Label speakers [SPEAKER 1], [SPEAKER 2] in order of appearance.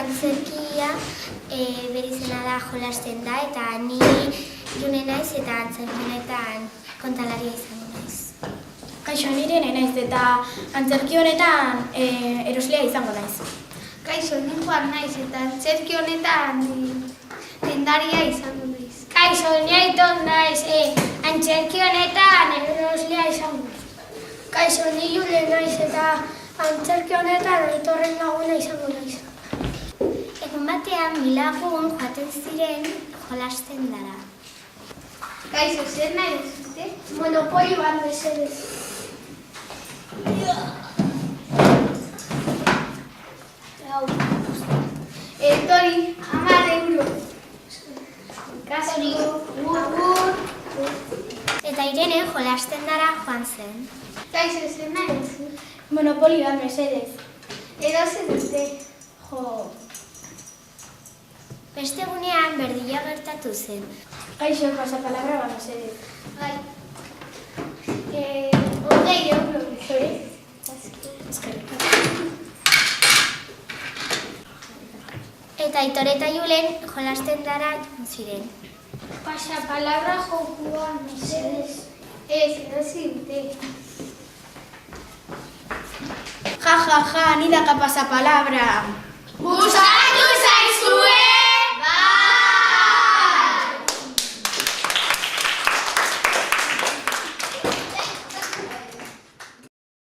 [SPEAKER 1] antzerkia bere izena da jolasten da, eta ni June naiz eta antzerki honetan kontalaria izango naiz.
[SPEAKER 2] Kaixo, ni Irene naiz eta antzerki honetan eroslea izango naiz.
[SPEAKER 3] Kaixo, ni Juan naiz eta antzerki honetan dendaria izango naiz.
[SPEAKER 1] Kaixo, ni Aiton naiz, antzerki honetan eroslea izango naiz.
[SPEAKER 3] Kaixo, ni Jule naiz eta antzerki honetan Aitorren laguna izango naiz.
[SPEAKER 1] Egun batean milagun joaten ziren jolasten dara.
[SPEAKER 3] Kaixo, zer nahi duzute? Monopoli bat mesedez. Etori, 10 euro. Kaso, agur.
[SPEAKER 1] Eta Irene jolasten dara joan zen.
[SPEAKER 3] Kaixo, zer nahi duzu?
[SPEAKER 2] Monopoli bat mesedez.
[SPEAKER 3] Edo zer dute?
[SPEAKER 2] Jo.
[SPEAKER 1] Beste egunean berdila gertatu zen.
[SPEAKER 2] Kaixo, pasapalabra bat mesedez.
[SPEAKER 3] Bai. 20 euro.
[SPEAKER 1] Eta Aitor eta Julen jolasten dara joan ziren.
[SPEAKER 3] Pasapalabra jokua, mesedez. Ez, erosi dute.
[SPEAKER 2] Ja, ni daka pasapalabra.
[SPEAKER 3] Busa!